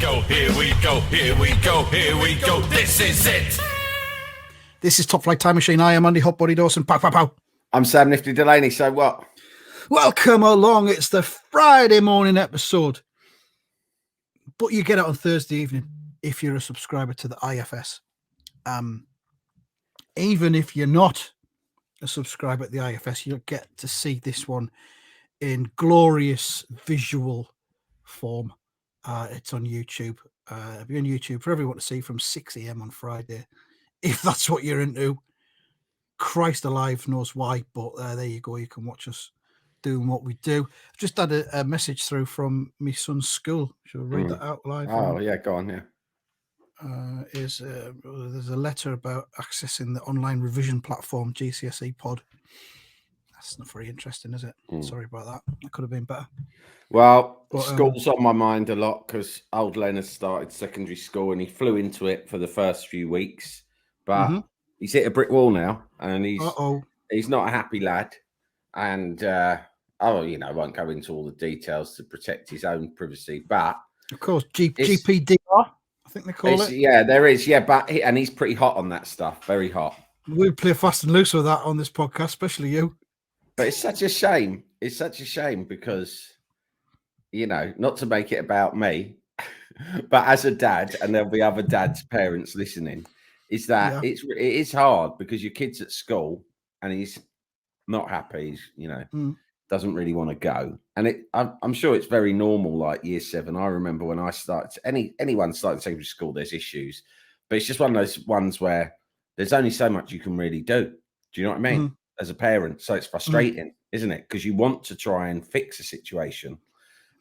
go, here we go, here we go, here we go. This is it. This is Top Flight Time Machine. I am Andy Hotbody Dawson. Pow, pow, pow. I'm Sam Nifty Delaney. So what? Welcome along. It's the Friday morning episode. But you get it on Thursday evening if you're a subscriber to the IFS. Even if you're not a subscriber at the IFS, you'll get to see this one in glorious visual form. It's on YouTube. It'll be on YouTube for everyone to see from 6 a.m. on Friday. If that's what you're into. Christ alive knows why, but there you go. You can watch us doing what we do. I've just had a message through from my son's school. Shall I read that out live? Oh, yeah, go on, yeah. There's a letter about accessing the online revision platform, GCSE Pod. That's not very interesting, is it? Sorry about that. That could have been better. Well, school's on my mind a lot because old Leonard started secondary school and he flew into it for the first few weeks. But he's hit a brick wall now, and he's not a happy lad. And I won't go into all the details to protect his own privacy. But of course, GPDR, I think they call it. Yeah, there is. Yeah, and he's pretty hot on that stuff. Very hot. We play fast and loose with that on this podcast, especially you. But it's such a shame. It's such a shame because, not to make it about me, but as a dad, and there'll be other dads, parents listening. Is that it is hard because your kid's at school and he's not happy. He's, doesn't really want to go. And I'm sure it's very normal, like year 7. I remember when I started, anyone starting secondary school, there's issues. But it's just one of those ones where there's only so much you can really do. Do you know what I mean? As a parent. So it's frustrating, isn't it? Because you want to try and fix a situation.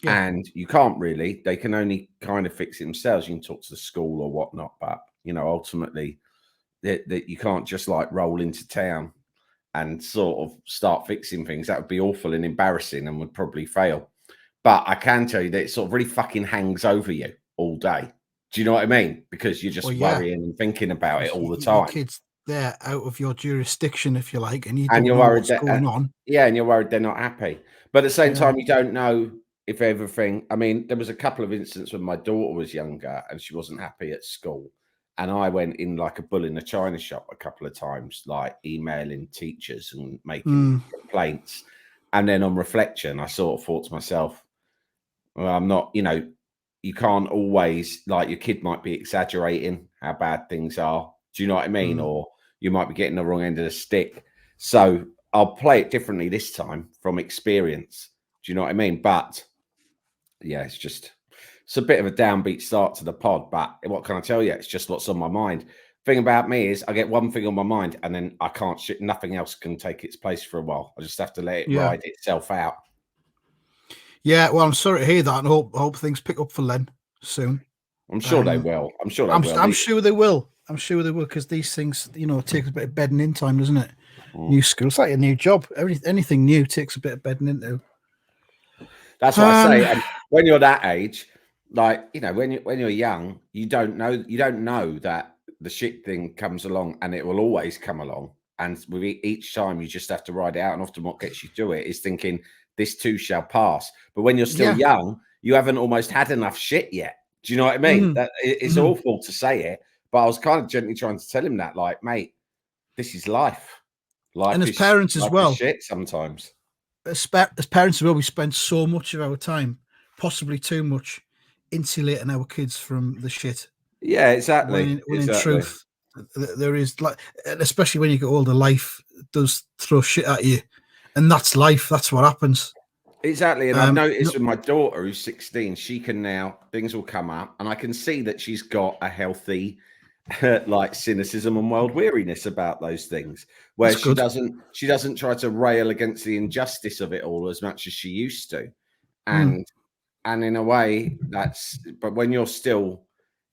Yeah. And you can't really. They can only kind of fix it themselves. You can talk to the school or whatnot, but ultimately that you can't just like roll into town and sort of start fixing things. That would be awful and embarrassing and would probably fail. But I can tell you that it sort of really fucking hangs over you all day. Do you know what I mean? Because you're just worrying and thinking about it all the time. Your kids, they're out of your jurisdiction, if you like, and you don't know what's going on. Yeah, and you're worried they're not happy. But at the same time, you don't know if everything. I mean, there was a couple of instances when my daughter was younger and she wasn't happy at school. And I went in like a bull in a china shop a couple of times, like emailing teachers and making complaints. And then on reflection, I sort of thought to myself, well, I'm not, you can't always, like, your kid might be exaggerating how bad things are. Do you know what I mean? Or you might be getting the wrong end of the stick. So I'll play it differently this time from experience. Do you know what I mean? But yeah, it's a bit of a downbeat start to the pod, but what can I tell you? It's just what's on my mind. Thing about me is I get one thing on my mind and then I can't nothing else can take its place for a while. I just have to let it ride itself out. Yeah, well, I'm sorry to hear that and hope things pick up for Len soon. I'm sure they will. I'm sure they will because these things, it takes a bit of bedding in time, doesn't it? New school, it's like a new job. Anything new takes a bit of bedding into. That's what I say. And when you're that age, like, when you're young, you don't know that the shit thing comes along and it will always come along. And with each time you just have to ride it out. And often what gets you through it is thinking this too shall pass. But when you're still young, you haven't almost had enough shit yet. Do you know what I mean? That it's awful to say it, but I was kind of gently trying to tell him that, like, mate, this is life. And as parents as well, shit sometimes. As parents as well, we spend so much of our time, possibly too much, insulating our kids from the shit. Yeah, exactly. When in truth, there is, like, especially when you get older, life does throw shit at you, and that's life. That's what happens. Exactly. And I've noticed with my daughter, who's 16, she can now, things will come up, and I can see that she's got a healthy, like, cynicism and world weariness about those things, where she doesn't try to rail against the injustice of it all as much as she used to. And in a way, but when you're still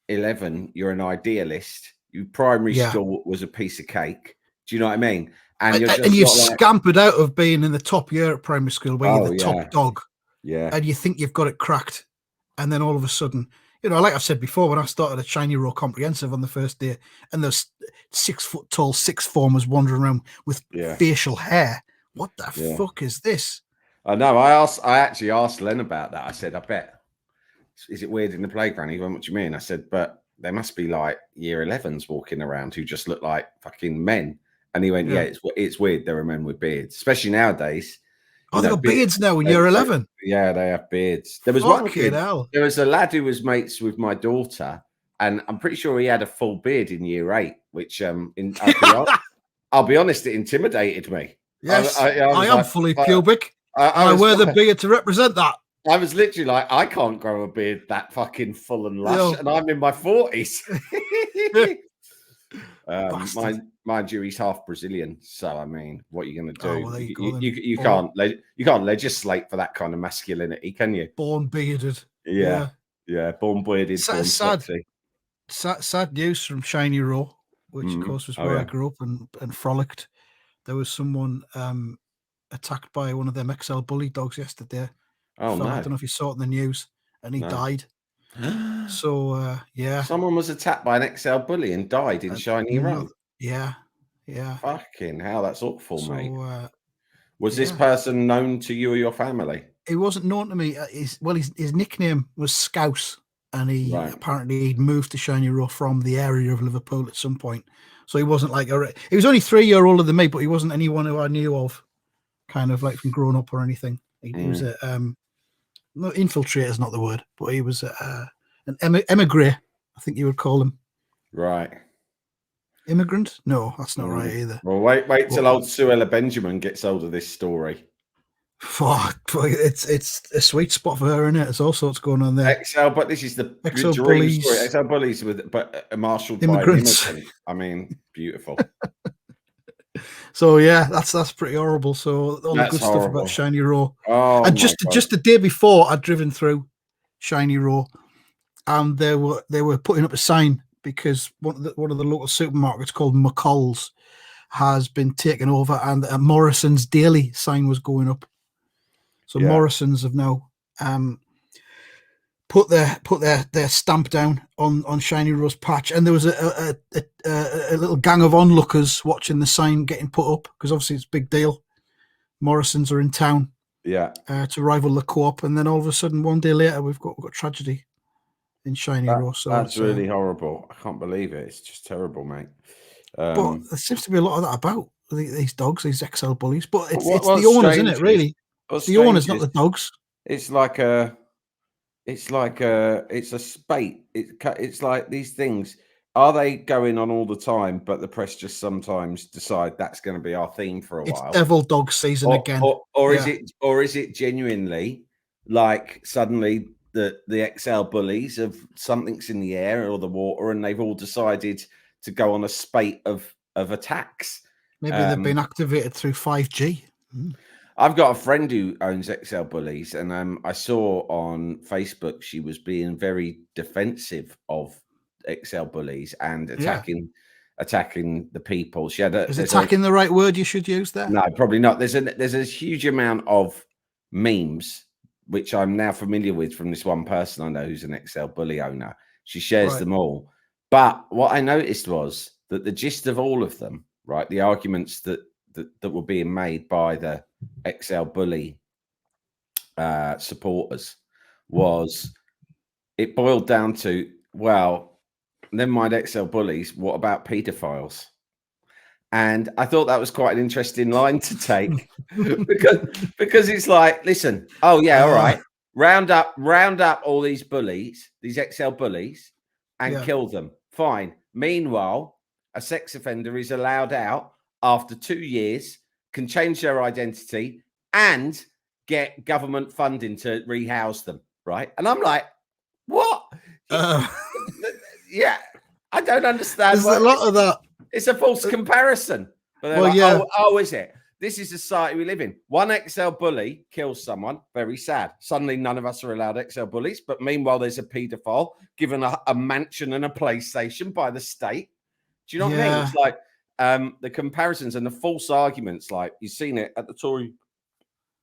11, you're an idealist. Primary school was a piece of cake. Do you know what I mean? And you've scampered out of being in the top year at primary school where you're the top dog. Yeah. And you think you've got it cracked. And then all of a sudden, like I've said before, when I started at Shiny Row Comprehensive on the first day, and there's 6 foot tall sixth formers wandering around with facial hair. What the fuck is this? I know. I actually asked Len about that. I said, I bet is it weird in the playground? He went, what do you mean? I said, but there must be like year 11s walking around who just look like fucking men. And he went, yeah, it's weird. There are men with beards, especially nowadays. Oh, they got beards now in year 11. Yeah, they have beards. There was one kid. There was a lad who was mates with my daughter, and I'm pretty sure he had a full beard in year 8, which I'll be honest, it intimidated me. Yes, I am like, fully pubic. I wear the beard to represent that. I was literally like, I can't grow a beard that fucking full and lush, and I'm in my 40s. Mind you, he's half Brazilian, so I mean, what are you going to do? Oh, well, you can't legislate for that kind of masculinity, can you? Born bearded. Yeah, born bearded, born sexy. Sad news from Shiny Row, which of course was where I grew up and frolicked. There was someone attacked by one of them XL bully dogs yesterday. Oh, no. I don't know if you saw it in the news, and he died. So, yeah. Someone was attacked by an XL bully and died in Shiny Row. Yeah. Fucking hell, that's awful, mate. Was this person known to you or your family? He wasn't known to me. His nickname was Scouse, and apparently he'd moved to Shiny Row from the area of Liverpool at some point. So he wasn't like he was only 3 years older than me, but he wasn't anyone who I knew of, kind of like from growing up or anything. He was no, infiltrator is not the word, but he was an emigre, I think you would call him. Right. Immigrant? No, that's not right either. Well, wait till old Suella Benjamin gets hold of this story. Fuck, it's a sweet spot for her, isn't it? There's all sorts going on there. But this is the XL bullies. Story. XL bullies marshaled by immigrants. I mean, beautiful. So yeah, that's pretty horrible. So all the good stuff about Shiny Row. Oh, and just the day before, I'd driven through Shiny Row, and they were putting up a sign because one of the local supermarkets called McCall's has been taken over, and a Morrison's Daily sign was going up. So Morrison's have now put their stamp down on Shiny Row's patch, and there was a little gang of onlookers watching the sign getting put up because obviously it's a big deal. Morrison's are in town, to rival the Co-op, and then all of a sudden, one day later, we've got tragedy in Shiny Row. So that's really horrible. I can't believe it. It's just terrible, mate. But there seems to be a lot of that about these dogs, these XL bullies. But it's the owners, isn't it? Really, it's the owners, not the dogs. It's like it's a spate. It's like these things. Are they going on all the time? But the press just sometimes decide that's going to be our theme for a while. It's devil dog season again. Or is it genuinely like suddenly the XL bullies of something's in the air or the water, and they've all decided to go on a spate of attacks. Maybe they've been activated through 5G. I've got a friend who owns XL bullies, and I saw on Facebook she was being very defensive of XL bullies and attacking the people. She had is attacking the right word you should use there? No, probably not. There's a huge amount of memes which I'm now familiar with from this one person I know who's an XL bully owner. She shares them all. But what I noticed was that the gist of all of them, right, the arguments that were being made by the XL bully supporters was, it boiled down to, well, never mind XL bullies, what about paedophiles? And I thought that was quite an interesting line to take because it's like, listen, all right, round up all these bullies, these XL bullies, and kill them. Fine. Meanwhile, a sex offender is allowed out after 2 years, can change their identity, and get government funding to rehouse them, right? And I'm like, what? Yeah, I don't understand. There's a lot of that. It's a false comparison. But is it? This is the society we live in. One XL bully kills someone. Very sad. Suddenly, none of us are allowed XL bullies. But meanwhile, there's a paedophile given a mansion and a PlayStation by the state. Do you know what I mean? It's like the comparisons and the false arguments. Like, you've seen it at the Tory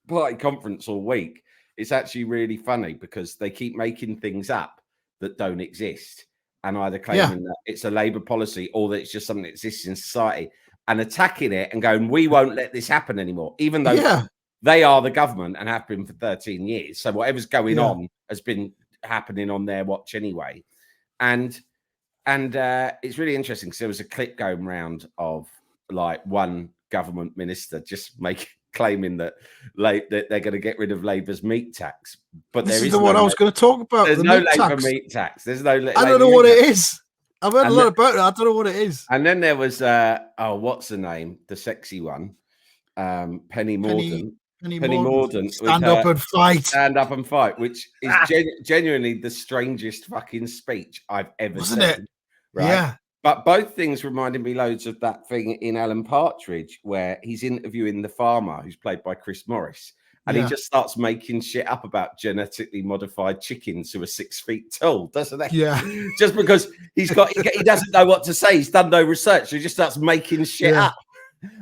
party conference all week. It's actually really funny because they keep making things up that don't exist, and either claiming that it's a Labour policy or that it's just something that exists in society, and attacking it and going, we won't let this happen anymore, even though they are the government and have been for 13 years. So whatever's going on has been happening on their watch anyway. And it's really interesting because there was a clip going round of like one government minister just claiming that that they're going to get rid of Labour's meat tax, but this is the one I was going to talk about. There's the no meat Labour tax. meat tax. There's no. I don't know what it is. I've heard a lot about it. I don't know what it is. And then there was what's the name? The sexy one, Penny Mordaunt. Penny Mordaunt. Stand up and fight. Stand up and fight, which is genuinely the strangest fucking speech I've ever seen. Wasn't it? Right? Yeah. But both things reminded me loads of that thing in Alan Partridge where he's interviewing the farmer who's played by Chris Morris. And he just starts making shit up about genetically modified chickens who are 6 feet tall, doesn't he? Yeah. Just because he doesn't know what to say. He's done no research. So he just starts making shit up.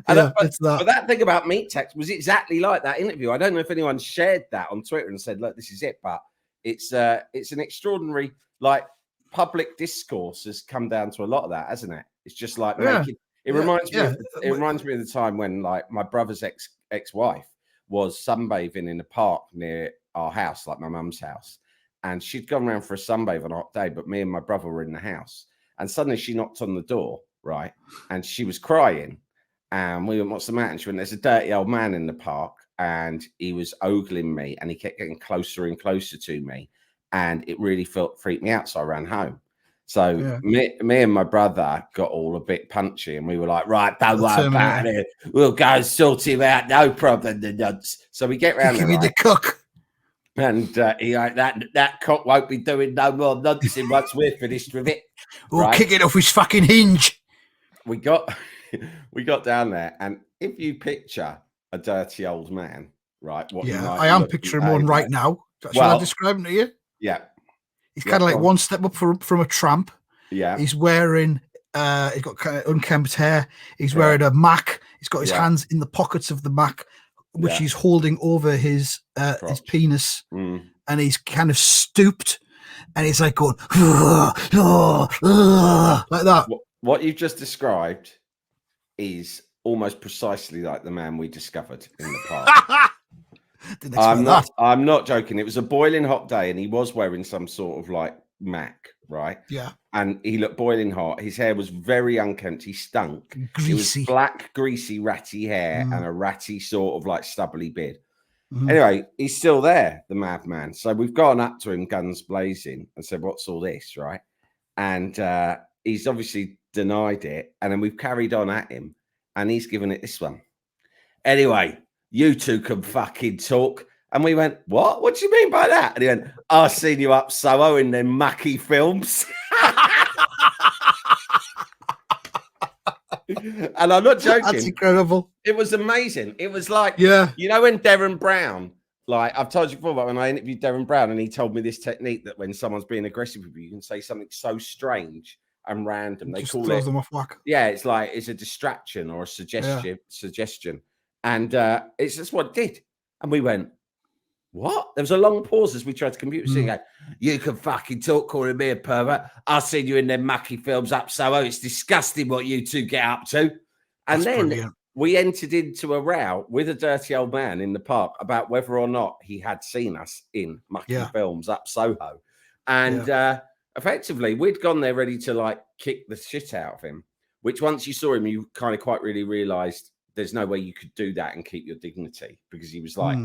And but that thing about meat tax was exactly like that interview. I don't know if anyone shared that on Twitter and said, look, this is it. But it's an extraordinary, like, public discourse has come down to a lot of that, hasn't it? It's just like making it reminds me of the time when, like, my brother's ex-wife was sunbathing in a park near our house, like my mum's house. And she'd gone around for a sunbathe on a hot day, but me and my brother were in the house. And suddenly she knocked on the door, right? And she was crying. And we went, what's the matter? And she went, there's a dirty old man in the park. And he was ogling me. And he kept getting closer and closer to me. And it really freaked me out. So I ran home. So me and my brother got all a bit punchy, and we were like, right, don't worry about it. We'll go and sort him out. No problem, the nuts. So we get round there. Give me the cook. And he like, that cock won't be doing no more nonsense once we're finished with it. We'll kick it off his fucking hinge. We got down there, and if you picture a dirty old man, right? I am picturing one right now. Shall I describe him to you? Yeah. He's kind of like one step up from a tramp. Yeah. He's wearing, he's got kind of unkempt hair. He's wearing a Mac. He's got his hands in the pockets of the Mac, which he's holding over his penis. And he's kind of stooped, and he's like going, like that. What you've just described is almost precisely like the man we discovered in the park. I'm not joking. It was a boiling hot day, and he was wearing some sort of like Mac, right? Yeah. And he looked boiling hot. His hair was very unkempt. He stunk. Greasy. It was black, greasy, ratty hair and a ratty sort of like stubbly beard. Anyway, he's still there, the madman. So we've gone up to him, guns blazing, and said, "What's all this?" Right? And he's obviously denied it. And then we've carried on at him, and he's given it this one. Anyway, you two can fucking talk. And we went, what? What do you mean by that? And he went, I've seen you up Soho in them mucky films. And I'm not joking. That's incredible. It was amazing. It was like, you know, when Darren Brown, like I've told you before about when I interviewed Darren Brown, and he told me this technique that when someone's being aggressive with you, you can say something so strange and random. They call it, them off whack. Yeah, it's like it's a distraction or a suggestion. And it's just what it did. And we went, what? There was a long pause as we tried to compute. So you go, you can fucking talk, calling me a pervert. I've seen you in them mucky films up Soho. It's disgusting what you two get up to. And then we entered into a row with a dirty old man in the park about whether or not he had seen us in mucky films up Soho. And effectively, we'd gone there ready to like kick the shit out of him, which once you saw him, you kind of quite really realized there's no way you could do that and keep your dignity, because he was like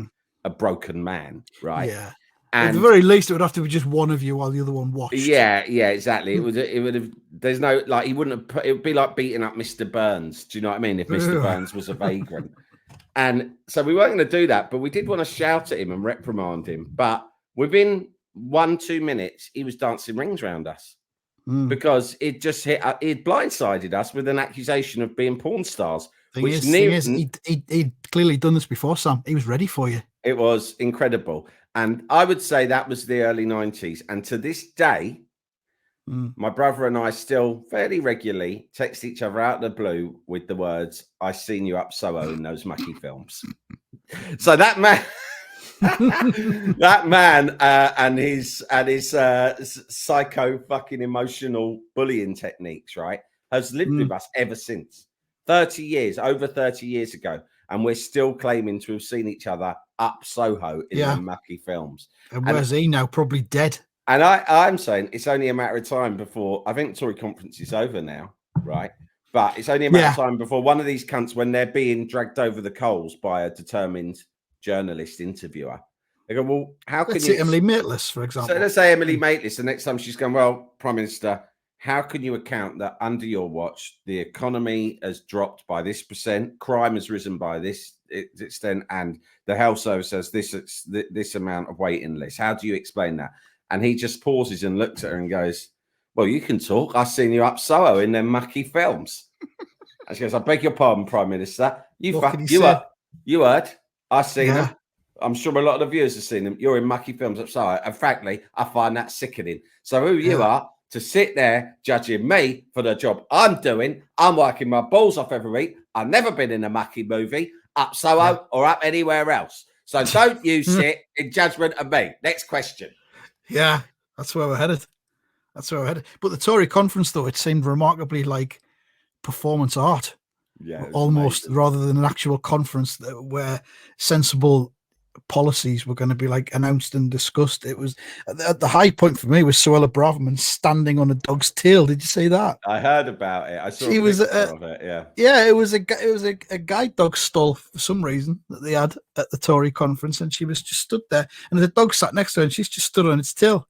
a broken man, right? Yeah. And at the very least, it would have to be just one of you while the other one watched. Yeah, exactly. It would have. There's no like he wouldn't have. It would be like beating up Mr. Burns. Do you know what I mean? If Mr. Burns was a vagrant, and so we weren't going to do that, but we did want to shout at him and reprimand him. But within 1-2 minutes, he was dancing rings around us. Because it just hit. It blindsided us with an accusation of being porn stars. He'd clearly done this before, Sam. He was ready for you. It was incredible. And I would say that was the early 90s. And to this day, my brother and I still fairly regularly text each other out of the blue with the words, I seen you up Soho in those mucky films. So that man... that man and his psycho fucking emotional bullying techniques, right, has lived with us ever since. 30 years, over 30 years ago, and we're still claiming to have seen each other up Soho in the mucky films. And where's he now? Probably dead. And I'm saying it's only a matter of time before I think the Tory conference is over now, right? But it's only a matter of time before one of these cunts, when they're being dragged over the coals by a determined journalist interviewer, they go, well, how can you... Emily Maitlis, for example. So let's say Emily Maitlis, the next time she's going, well, Prime Minister, how can you account that under your watch, the economy has dropped by this %, crime has risen by this extent, and the health service has this amount of waiting list? How do you explain that? And he just pauses and looks at her and goes, well, you can talk. I've seen you up Soho in them mucky films. And she goes, I beg your pardon, Prime Minister. You heard. I've seen them. I'm sure a lot of the viewers have seen them. You're in mucky films up Soho. And frankly, I find that sickening. So who you are to sit there judging me for the job I'm doing? I'm working my balls off every week. I've never been in a mucky movie up Soho or up anywhere else. So don't you sit in judgment of me. Next question. Yeah, that's where we're headed. But the Tory conference, though, it seemed remarkably like performance art. Yeah, almost amazing. Rather than an actual conference where sensible policies were going to be like announced and discussed. It was the high point for me was Suella Braverman standing on a dog's tail. Did you see that? I heard about it. I saw she a was picture of it. Yeah, it was a guide dog stall for some reason that they had at the Tory conference, and she was just stood there, and the dog sat next to her, and she's just stood on its tail.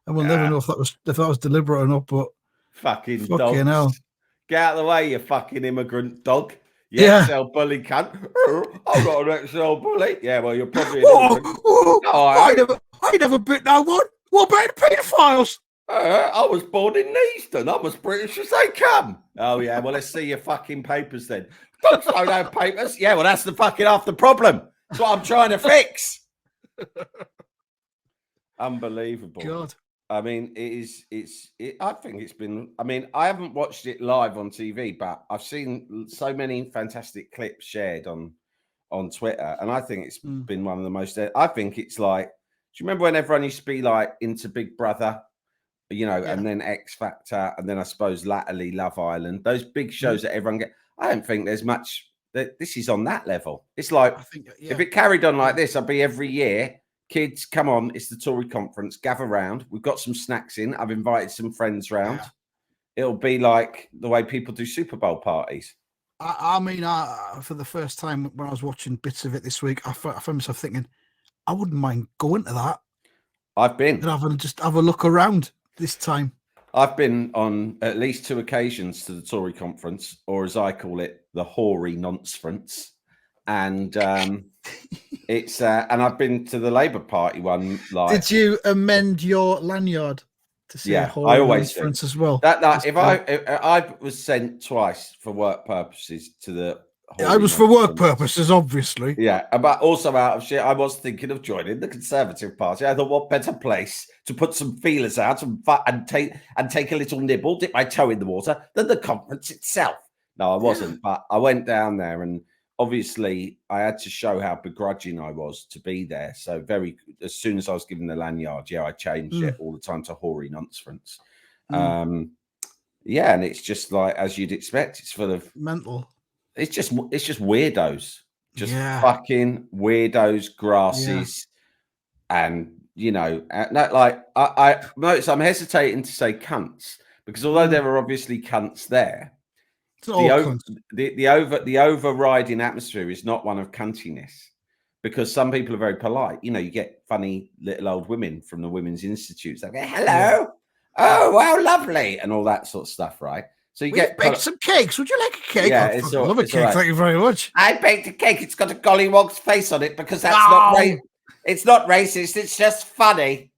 And we'll never know if that was deliberate or not. But fucking dogs. Hell. Get out of the way, you fucking immigrant dog. XL bully cunt. I've got an XL bully. Yeah, well, you're probably an immigrant. I never bit no one. What about the paedophiles? I was born in Neaston. I'm as British as they come. Oh, yeah, well, let's see your fucking papers then. Dogs don't have papers. Yeah, well, that's the fucking half the problem. That's what I'm trying to fix. Unbelievable. God. I mean, I think it's been, I mean, I haven't watched it live on TV, but I've seen so many fantastic clips shared on Twitter. And I think it's been one of the most, I think it's like, do you remember when everyone used to be like into Big Brother, and then X Factor, and then I suppose latterly Love Island, those big shows that everyone get. I don't think there's much, this is on that level. It's like, if it carried on like this, I'd be every year. Kids, come on, it's the Tory conference, gather round. We've got some snacks in. I've invited some friends round. Yeah. It'll be like the way people do Super Bowl parties. I mean, for the first time when I was watching bits of it this week, I found myself thinking, I wouldn't mind going to that. I've been. And just have a look around this time. I've been on at least 2 occasions to the Tory conference, or as I call it, the hoary nonce-front. And it's and I've been to the Labour Party one. Did you amend your lanyard to say I always do. As well? If I was sent twice for work purposes to the. I was for work purposes, obviously. Yeah, but also out of shit. I was thinking of joining the Conservative Party. I thought, what better place to put some feelers out and take a little nibble, dip my toe in the water, than the conference itself. No, I wasn't, but I went down there, and obviously I had to show how begrudging I was to be there. So as soon as I was given the lanyard, I changed it all the time to hoary nonce-front. And it's just like, as you'd expect, it's full of mental. It's just weirdos, fucking weirdos, grasses, and I notice I'm hesitating to say cunts because although there are obviously cunts there, the overriding atmosphere is not one of cuntiness, because some people are very polite. You get funny little old women from the women's institutes that go, hello, oh wow, lovely, and all that sort of stuff, right? So you baked some cakes. Would you like a cake? Yeah, I love a cake. Right. Thank you very much. I baked a cake. It's got a gollywog's face on it because that's not it's not racist. It's just funny.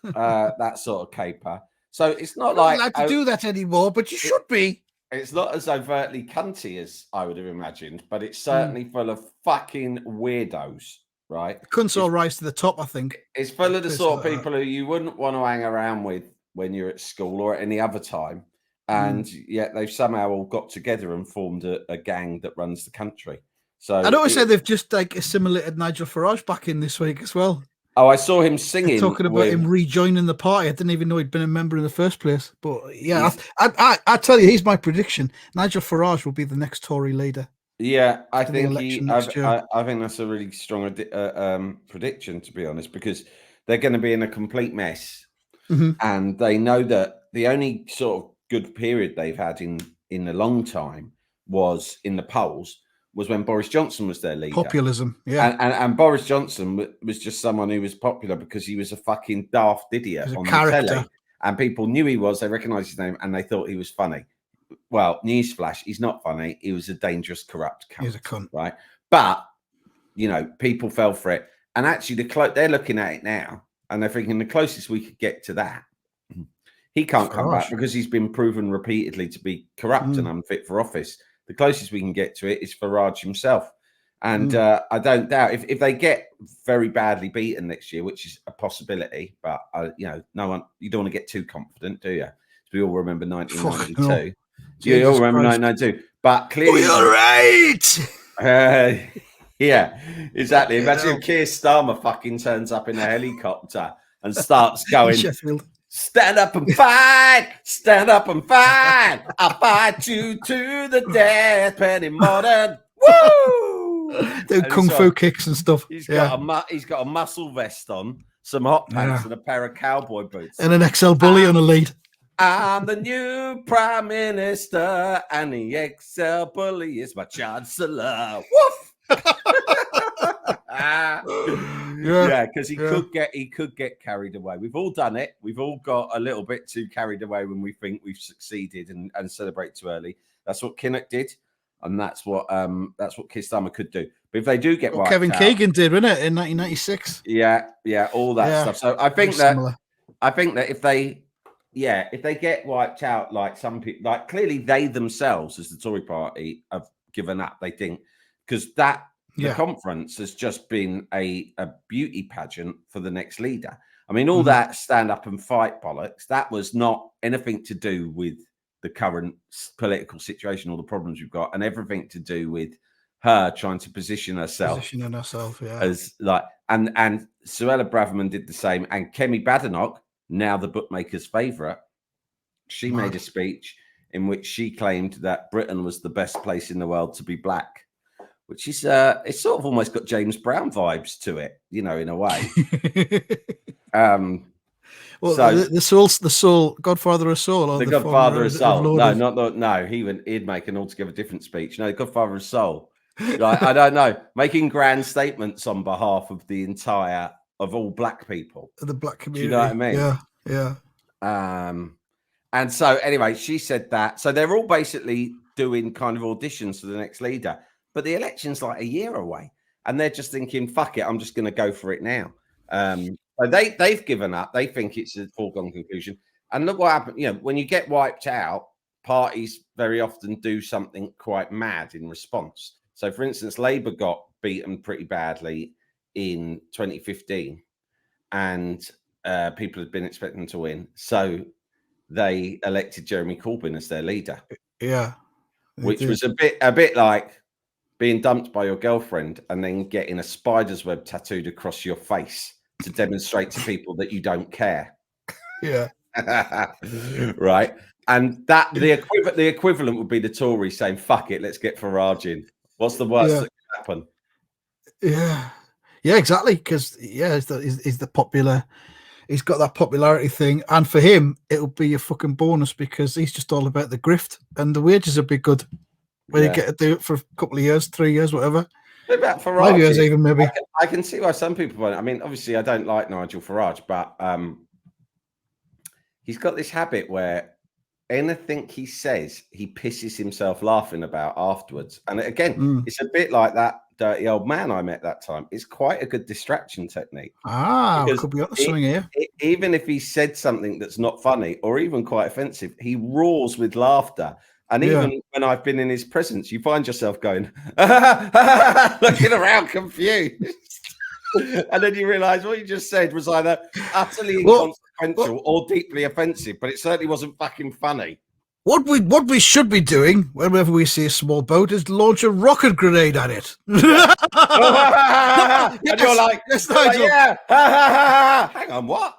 That sort of caper. So it's not like to do that anymore, but you should be. It's not as overtly cunty as I would have imagined, but it's certainly full of fucking weirdos, right? Cunts all rise to the top, I think. It's full of the sort of people who you wouldn't want to hang around with when you're at school or at any other time. And yet they've somehow all got together and formed a gang that runs the country. So I noticed that they've just assimilated Nigel Farage back in this week as well. Oh, I saw him singing. They're talking about him rejoining the party. I didn't even know he'd been a member in the first place. But yeah, I tell you, here's my prediction: Nigel Farage will be the next Tory leader. Yeah, I think I think that's a really strong prediction, to be honest, because they're going to be in a complete mess and they know that the only sort of good period they've had in a long time was in the polls was when Boris Johnson was their leader. Populism, yeah. And Boris Johnson was just someone who was popular because he was a fucking daft idiot on the telly, and people knew he was. They recognised his name and they thought he was funny. Well, newsflash, he's not funny. He was a dangerous, corrupt cunt. He's a cunt, right? But people fell for it, and actually, they're looking at it now, and they're thinking the closest we could get to that. He can't come back because he's been proven repeatedly to be corrupt and unfit for office. The closest we can get to it is Farage himself. And I don't doubt if they get very badly beaten next year, which is a possibility, but no one, you don't want to get too confident, do you? We all remember 1992. You all remember 1992, but clearly, you're right. Yeah, exactly. Imagine if Keir Starmer fucking turns up in a helicopter and starts going, stand up and fight, stand up and fight. I'll fight you to the death, Penny Modern. Woo! Do kung fu kicks and stuff. He's got a muscle vest on, some hot pants, and a pair of cowboy boots, and an XL bully on a lead. I'm the new prime minister, and the XL bully is my chancellor. Woof! Yeah, because he could get carried away. We've all done it. We've all got a little bit too carried away when we think we've succeeded and celebrate too early. That's what Kinnock did, and that's what Keir Starmer could do. But if they do get wiped Kevin out, Keegan did, wasn't it, in 1996? Yeah, all that stuff. So I think that if they get wiped out, like some people, like clearly they themselves, as the Tory party, have given up. They think because the conference has just been a beauty pageant for the next leader. I mean, all that stand up and fight bollocks, that was not anything to do with the current political situation or the problems we've got, and everything to do with her trying to positioning herself, as like, and Suella Braverman did the same, and Kemi Badenoch, now the bookmaker's favourite, she made a speech in which she claimed that Britain was the best place in the world to be black, which is it's sort of almost got James Brown vibes to it, in a way. Well, so the soul Godfather of Soul, or the Godfather of Soul. No, he'd make an altogether different speech. No, the Godfather of Soul. Like, I don't know, making grand statements on behalf of the entire of all black people, the black community. Do you know what I mean? Yeah. And so anyway, she said that. So they're all basically doing kind of auditions for the next leader, but the election's like a year away, and they're just thinking, "Fuck it, I'm just going to go for it now." So they've given up. They think it's a foregone conclusion. And look what happened. When you get wiped out, parties very often do something quite mad in response. So, for instance, Labour got beaten pretty badly in 2015, and people had been expecting to win. So they elected Jeremy Corbyn as their leader. Yeah. Which was a bit like being dumped by your girlfriend and then getting a spider's web tattooed across your face to demonstrate to people that you don't care. Yeah. Right. And that the equivalent would be the Tories saying, "Fuck it, let's get Farage in." What's the worst that could happen? Yeah, exactly. Because he's the popular. He's got that popularity thing, and for him, it'll be a fucking bonus because he's just all about the grift, and the wages will be good. When you get to do it for a couple of years, 3 years, whatever. What about Farage? 5 years, even maybe. I can see why some people want it. I mean, obviously, I don't like Nigel Farage, but he's got this habit where anything he says, he pisses himself laughing about afterwards. And again, it's a bit like that dirty old man I met that time. It's quite a good distraction technique. Could be up to something here. Even if he said something that's not funny or even quite offensive, he roars with laughter. And even when I've been in his presence, you find yourself going, looking around confused. And then you realise what you just said was either utterly inconsequential or deeply offensive, but it certainly wasn't fucking funny. What we should be doing whenever we see a small boat is launch a rocket grenade at it. And you're like, yes, Nigel. Hang on, what?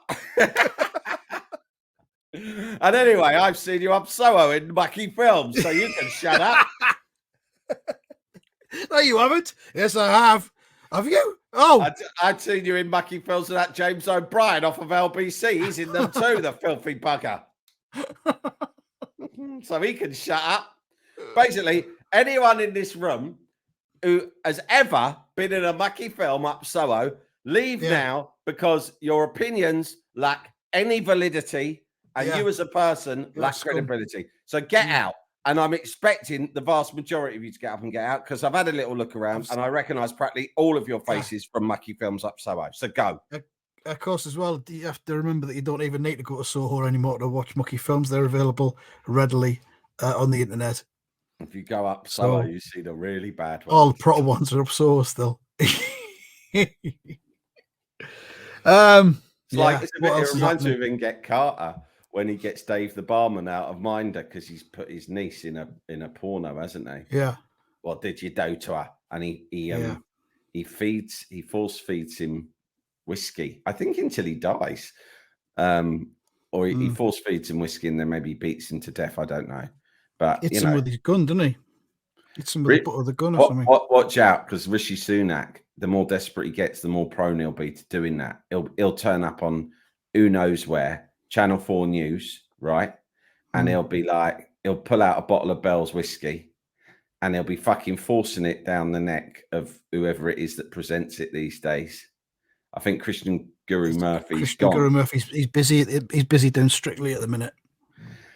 And anyway, I've seen you up Soho in Mucky Films, so you can shut up. No, you haven't. Yes, I have. Have you? Oh, I'd seen you in mucky films with that James O'Brien off of LBC. He's in them too, the filthy bugger. So he can shut up. Basically, anyone in this room who has ever been in a mucky film up Soho, leave now, because your opinions lack any validity and you as a person lack credibility. So get out. And I'm expecting the vast majority of you to get up and get out, because I've had a little look around and I recognise practically all of your faces from mucky films up Soho. So go. Of course, as well, you have to remember that you don't even need to go to Soho anymore to watch mucky films. They're available readily on the internet. If you go up Soho, you see the really bad ones. All the proper ones are up Soho still. It's like, it reminds me of in Get Carter, when he gets Dave the barman out of Minder because he's put his niece in a porno, hasn't he? Yeah. What did you do to her? And he force feeds him whiskey, I think, until he dies. Or he force feeds him whiskey and then maybe beats him to death. I don't know. But hits him with his gun, doesn't he? Hits him with the butt of the gun or something. Watch out, because Rishi Sunak, the more desperate he gets, the more prone he'll be to doing that. He'll turn up on who knows where, Channel 4 News, right? And he'll be like, he'll pull out a bottle of Bell's whiskey and he'll be fucking forcing it down the neck of whoever it is that presents it these days. I think Christian Guru Murphy's gone. Guru Murphy's he's busy doing Strictly at the minute.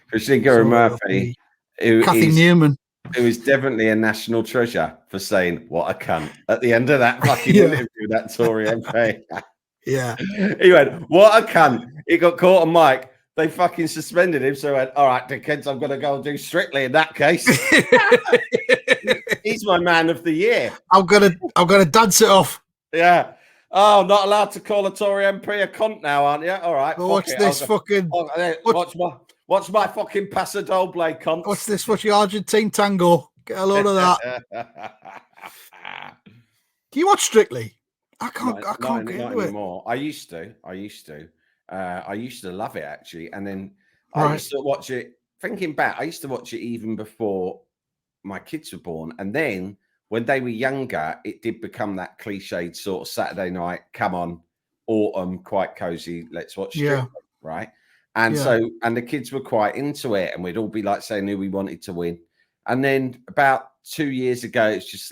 Christian Guru Murphy, Kathy Newman, who is definitely a national treasure for saying "what a cunt" at the end of that fucking interview with that Tory MP. Yeah, he went, "What a cunt." He got caught on mic. They fucking suspended him. So he went, "All right, dickheads, I'm going to go and do Strictly in that case." He's my man of the year. I'm gonna dance it off. Yeah. Oh, not allowed to call a Tory MP a cunt now, aren't you? All right. Watch this fucking. Watch my fucking Paso Doble, cunt. What's this? What's your Argentine tango? Get a load of that. Do you watch Strictly? I can't get into it anymore. I used to love it, actually, and then I used to watch it. Thinking back, I used to watch it even before my kids were born, and then when they were younger, it did become that cliched sort of Saturday night. Come on, autumn, quite cozy. Let's watch Strictly, right? And so, and the kids were quite into it, and we'd all be like saying who we wanted to win. And then about 2 years ago, it's just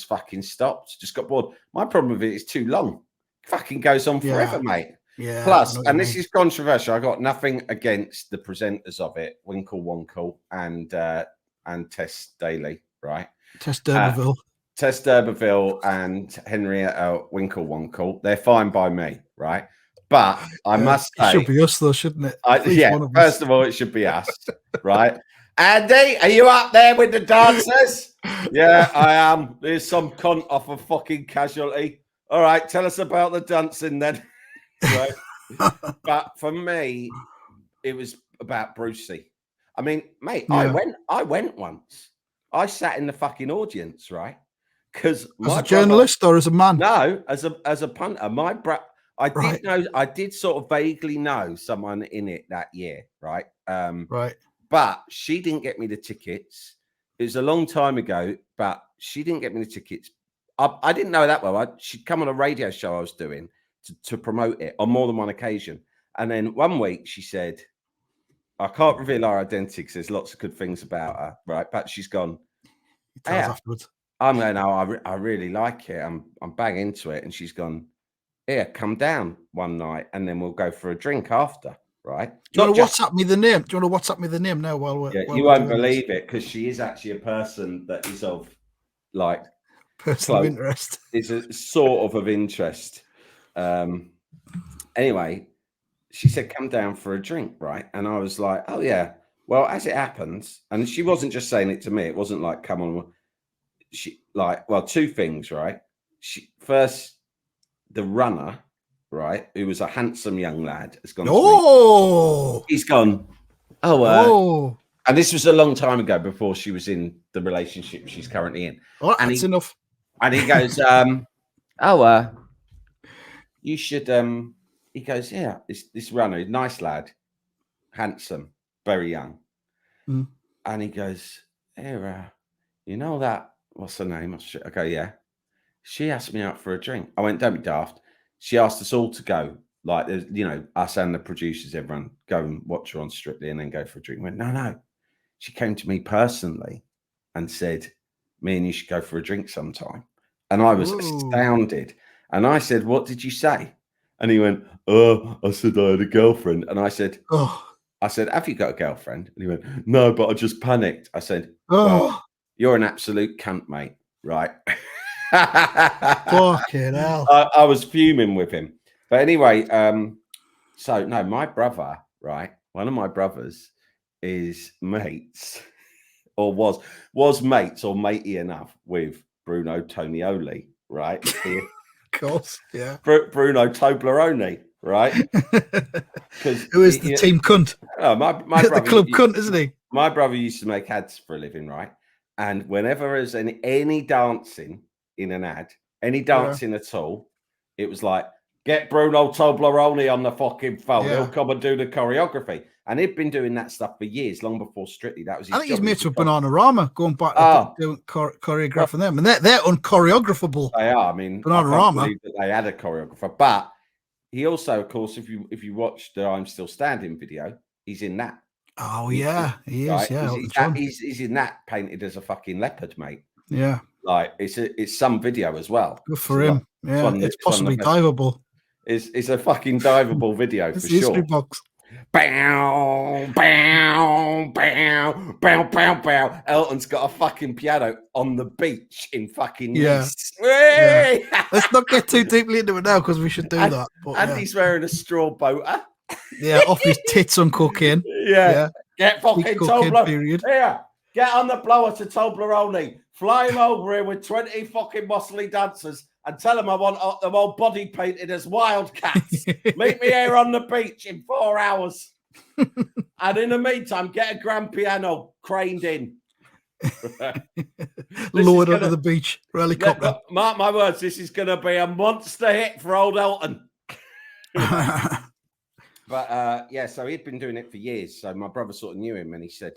fucking stopped. Just got bored. My problem with it is too long. It fucking goes on forever, mate. Yeah. Plus, and this is controversial, I got nothing against the presenters of it, Winkle Wonkle and Tess Daly, right? Tess d'Urberville. Tess d'Urberville and Henrietta Winkle Wonkle. They're fine by me, right? But I must say, it should be us though, shouldn't it? First of all, it should be us, right? Andy, are you up there with the dancers? Yeah, I am. There's some cunt off a fucking casualty. All right, tell us about the dancing then. Right? But for me, it was about Brucey. I mean, mate, I went once. I sat in the fucking audience, right? Because as a journalist or as a man? No, as a punter. I did sort of vaguely know someone in it that year, right? Right. But she didn't get me the tickets. It was a long time ago, but she didn't get me the tickets. I didn't know that well. She'd come on a radio show I was doing to promote it on more than one occasion. And then one week she said, I can't reveal her identity because there's lots of good things about her, right? But she's gone, afterwards. I'm going, I really like it. I'm bang into it. And she's gone, come down one night and then we'll go for a drink after. Right. Do you want to WhatsApp me the name? Do you want to WhatsApp me the name now while we're you won't believe it, because she is actually a person that is of like personal interest. Is a sort of interest. Anyway, she said, come down for a drink, right? And I was like, oh yeah. Well, as it happens, and she wasn't just saying it to me, it wasn't like, come on. She two things, right? First, the runner, right, who was a handsome young lad, has gone. He's gone. And this was a long time ago, before she was in the relationship she's currently in. Oh, and that's enough. And he goes, you should. He goes, yeah, this runner, nice lad, handsome, very young. And he goes, hey, you know that? What's her name? I go, yeah. She asked me out for a drink. I went, don't be daft. She asked us all to go. Like, us and the producers, everyone go and watch her on Strictly and then go for a drink. I went, no. She came to me personally and said, me and you should go for a drink sometime. And I was astounded. And I said, what did you say? And he went, I said I had a girlfriend. And I said, have you got a girlfriend? And he went, no, but I just panicked. I said, well, you're an absolute cunt, mate. Right. Fucking hell. I was fuming with him. But anyway, so no, my brother, right? One of my brothers is mates, or was mates or matey enough with Bruno Tonioli, right? Of course, yeah. Bruno Toblerone, right? Who is the team cunt? Oh, my brother, the club cunt, isn't he? My brother used to make ads for a living, right? And whenever there's any dancing in an ad, any dancing at all, it was like, get Bruno Toblerone on the fucking phone. He'll come and do the choreography. And he'd been doing that stuff for years, long before Strictly. That was his I think he's mates with Bananarama, going back to doing choreographing them. And they're unchoreographable. They are. I mean, I can't believe that they had a choreographer. But he also, of course, if you watch the I'm Still Standing video, he's in that. Oh, yeah. He is, right? Yeah. He's in that, painted as a fucking leopard, mate. Yeah. Like, it's some video as well. Good for him. It's possibly diveable. It's a fucking diveable video for sure. History box. Bow, bow, bow, bow, bow, bow. Elton's got a fucking piano on the beach in fucking Nice. Yeah. Let's not get too deeply into it now because we should do that. But he's wearing a straw boater. Yeah, off his tits on cocaine. Yeah. Get fucking Toblerone. Here, get on the blower to Toblerone. Fly him over here with 20 fucking muscly dancers and tell them I want them all body painted as wildcats. Meet me here on the beach in 4 hours. And in the meantime, get a grand piano craned in. Lowered onto the beach, helicopter. Mark my words, this is going to be a monster hit for old Elton. But so he'd been doing it for years. So my brother sort of knew him and he said,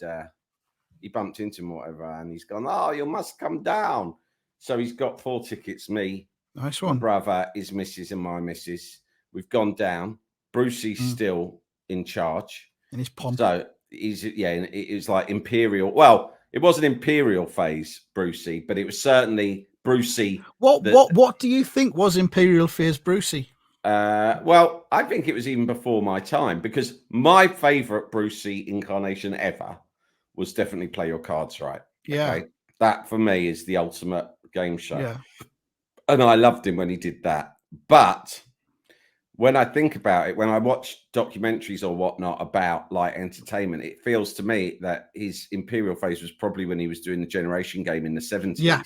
he bumped into him or whatever, and he's gone, oh, you must come down. So he's got 4 tickets, me, nice one, my brother, his missus, and my missus. We've gone down. Brucey's still in charge. And he's pumped. So he's, it was like Imperial. Well, it wasn't Imperial phase, Brucey, but it was certainly Brucey. What do you think was Imperial phase Brucey? Well, I think it was even before my time, because my favorite Brucey incarnation ever was definitely Play Your Cards Right. Yeah. Okay? That for me is the ultimate game show. Yeah. And I loved him when he did that. But when I think about it, when I watch documentaries or whatnot about like entertainment, it feels to me that his Imperial phase was probably when he was doing the Generation Game in the 70s. Yeah.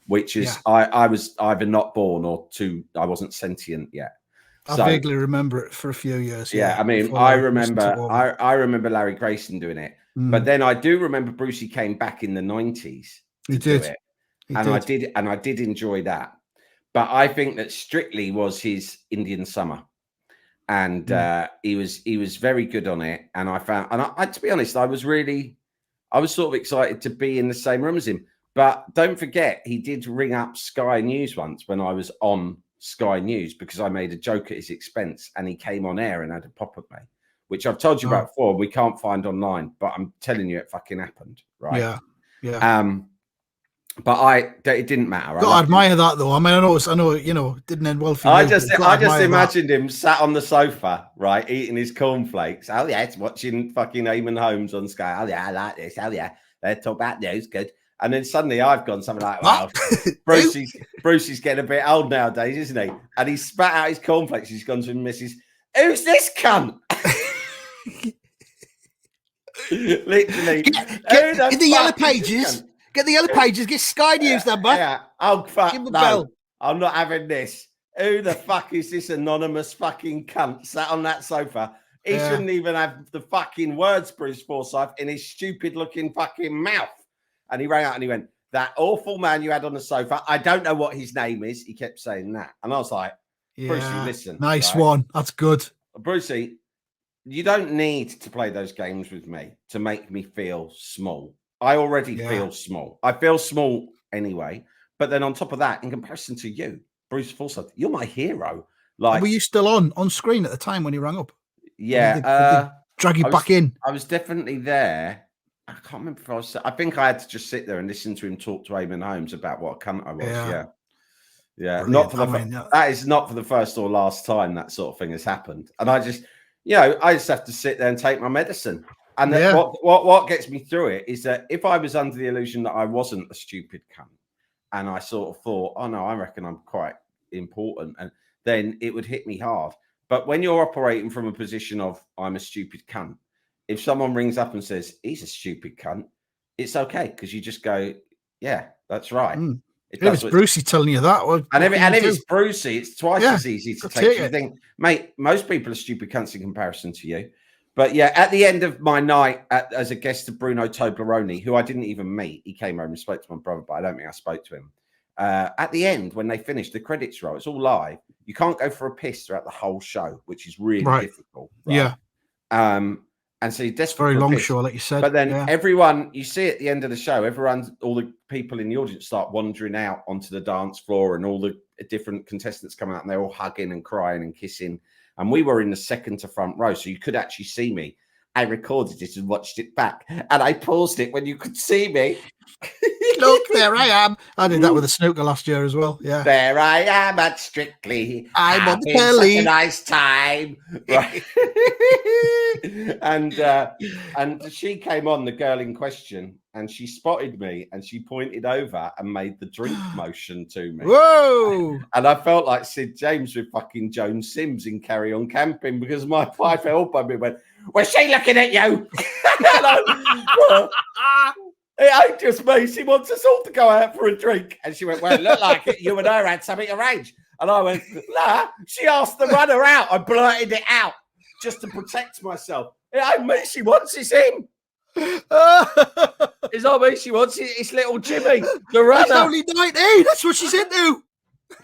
Which is, I was either not born or I wasn't sentient yet. I vaguely remember it for a few years. Yeah, I mean, I remember Larry Grayson doing it. But then I do remember Brucey came back in the 90s. He did. I did enjoy that. But I think that Strictly was his Indian Summer. And he was very good on it. And I to be honest, I was sort of excited to be in the same room as him. But don't forget, he did ring up Sky News once when I was on Sky News because I made a joke at his expense and he came on air and had a pop at me, which I've told you about before. We can't find online, but I'm telling you, it fucking happened, right? Yeah. But it didn't matter. I admire that though. I mean, I know, it didn't end well for you. I just imagined him sat on the sofa, right, eating his cornflakes. Oh yeah, it's watching fucking Eamon Holmes on Sky. Oh yeah, I like this. Oh yeah, let's talk about news. Good. And then suddenly I've gone something like, wow, Brucey's getting a bit old nowadays, isn't he? And he spat out his cornflakes. He's gone to his missus. Who's this cunt? Literally. Get the yellow pages. Get the yellow pages. Get Sky News number. Yeah. Oh, fuck. Give him a bell. I'm not having this. Who the fuck is this anonymous fucking cunt sat on that sofa? He shouldn't even have the fucking words, Bruce Forsyth, in his stupid looking fucking mouth. And he rang out and he went, that awful man you had on the sofa, I don't know what his name is. He kept saying that. And I was like, Brucey, listen. Nice one. That's good. Brucey, you don't need to play those games with me to make me feel small. I already feel small. I feel small anyway. But then on top of that, in comparison to you, Bruce Forsyth, you're my hero. Were you still on screen at the time when he rang up? Yeah. Did they drag you back in? I was definitely there. I can't remember if I was. I think I had to just sit there and listen to him talk to Eamon Holmes about what a cunt I was. Yeah. Brilliant. Not for that is not for the first or last time that sort of thing has happened. And I just have to sit there and take my medicine. And what gets me through it is that if I was under the illusion that I wasn't a stupid cunt, and I sort of thought, oh no, I reckon I'm quite important, and then it would hit me hard. But when you're operating from a position of I'm a stupid cunt, if someone rings up and says he's a stupid cunt, it's okay because you just go, yeah, that's right. If it's Brucey telling you that, if it's Brucey, it's twice as easy to take. You think, mate, most people are stupid cunts in comparison to you. But yeah, at the end of my night as a guest of Bruno Toblerone, who I didn't even meet, he came over and spoke to my brother, but I don't think I spoke to him. At the end, when they finished, the credits roll, it's all live. You can't go for a piss throughout the whole show, which is really difficult. Right? Yeah. And so you're desperate. Very long show, like you said. But then everyone, you see at the end of the show, all the people in the audience start wandering out onto the dance floor, and all the different contestants come out, and they're all hugging and crying and kissing. And we were in the second to front row, so you could actually see me. I recorded it and watched it back, and I paused it when you could see me. Look, there I am. I did that with a snooker last year as well. Yeah, there I am at Strictly. I'm on the telly. Such a nice time, right? and she came on, the girl in question, and she spotted me, and she pointed over and made the drink motion to me. Whoa! And I felt like Sid James with fucking Joan Sims in Carry On Camping, because my wife elbowed me and went, "Was she looking at you?" It ain't just me. She wants us all to go out for a drink. And she went, "Well, it looked like you and her had something arranged." And I went, "Nah, she asked the runner out." I blurted it out just to protect myself. It ain't me she wants, it's him. It's not me she wants, it's little Jimmy, the runner. He's only 19. That's what she's into.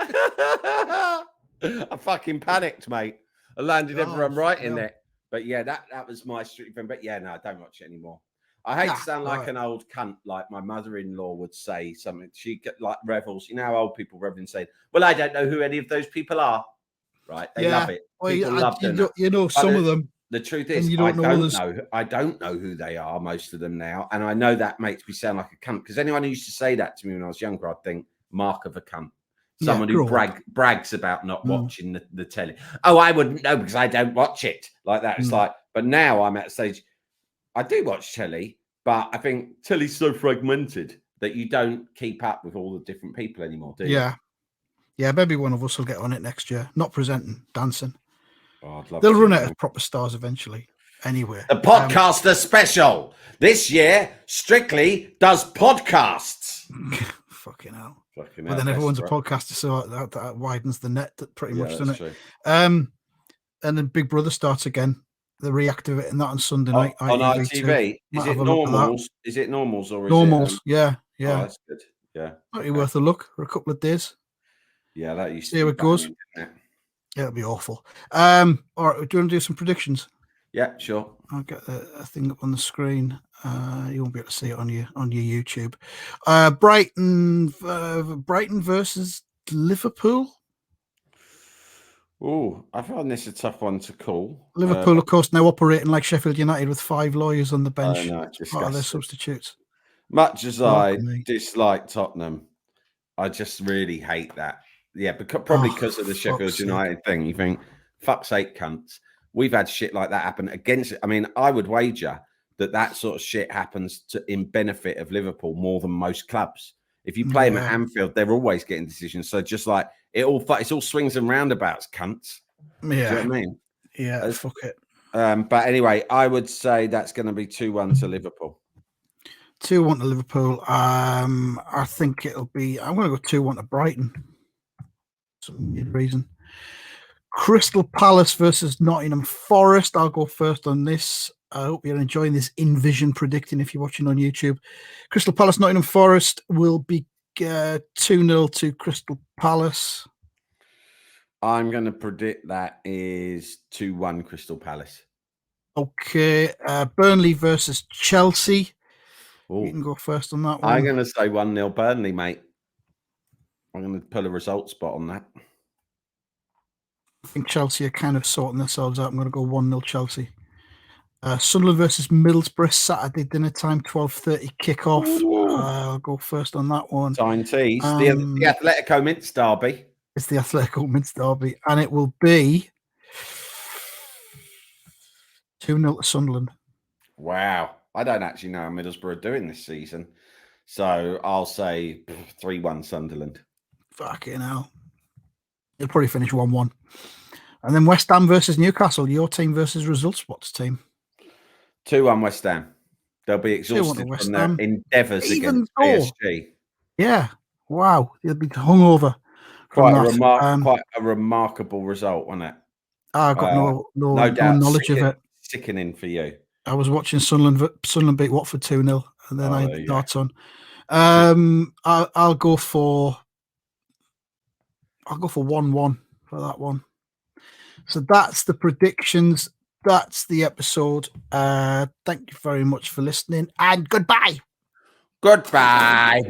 I fucking panicked, mate. I landed everyone right in there. But yeah, that was my street thing. But yeah, no, I don't watch it anymore. I hate to sound like an old cunt, like my mother-in-law would say something. She get like revels. You know how old people revel and say, "Well, I don't know who any of those people are." Right? They love it. People love them. You know some of them. The truth is, I don't know who they are, most of them now. And I know that makes me sound like a cunt, because anyone who used to say that to me when I was younger, I'd think, mark of a cunt. Someone who brags about not watching the telly. Oh, I wouldn't know because I don't watch it. Like that. It's like, but now I'm at a stage, I do watch telly, but I think telly's so fragmented that you don't keep up with all the different people anymore, do you? Yeah. Yeah, maybe one of us will get on it next year. Not presenting, dancing. Oh, I'd love They'll run out of proper stars eventually. Anyway. The podcaster special. This year, Strictly does podcasts. Fucking hell. But then everyone's a podcaster, so that widens the net pretty much, doesn't it? True. And then Big Brother starts again. They're reactivating that on Sunday night. On ITV. Is it normals? Is it normals or is normals? It, yeah. Oh, that's good. Yeah. Might be worth a look for a couple of days. Yeah, that used to see how it goes. Yeah, it'll be awful. All right, do you want to do some predictions? Yeah, sure. I'll get a thing up on the screen. You won't be able to see it on your YouTube. Brighton versus Liverpool. Oh, I find this a tough one to call. Liverpool, of course, now operating like Sheffield United with 5 lawyers on the bench. Part of their substitutes. Much as I dislike Tottenham, I just really hate that. Yeah, probably because of the Sheffield United thing. You think, fuck's sake, cunts. We've had shit like that happen against it. I mean, I would wager that sort of shit happens in benefit of Liverpool more than most clubs. If you play them at Anfield, they're always getting decisions. So just like it's all swings and roundabouts, cunts. Yeah. Do you know what I mean? Yeah, fuck it. But anyway, I would say that's going to be 2-1 to Liverpool. 2-1 to Liverpool. I think it'll be. I'm going to go 2-1 to Brighton. Some weird reason. Crystal Palace versus Nottingham Forest. I'll go first on this. I hope you're enjoying this in-vision predicting if you're watching on YouTube. Crystal Palace, Nottingham Forest will be 2-0 to Crystal Palace. I'm going to predict that is 2-1 Crystal Palace. Okay. Burnley versus Chelsea. Ooh. You can go first on that one. I'm going to say 1-0 Burnley, mate. I'm going to pull a result spot on that. I think Chelsea are kind of sorting themselves out. I'm going to go 1-0 Chelsea. Sunderland versus Middlesbrough, Saturday dinner time, 12:30 kickoff. I'll go first on that one. Sign tees. The Atletico Mints derby. It's the Atletico Mints derby, and it will be 2-0 to Sunderland. Wow. I don't actually know how Middlesbrough are doing this season. So I'll say 3-1 Sunderland. Fucking hell. It'll probably finish 1-1. And then West Ham versus Newcastle, your team versus Result Spot's team. 2-1 West Ham. They'll be exhausted from their endeavours against PSG. Yeah. Wow. They'll be hungover. Quite a remarkable result, wasn't it? I've got no knowledge of it. Sickening for you. I was watching Sunderland beat Watford 2-0, and then I had the darts on. I'll go for 1-1 for that one. So that's the predictions. That's the episode. Thank you very much for listening, and goodbye. Goodbye.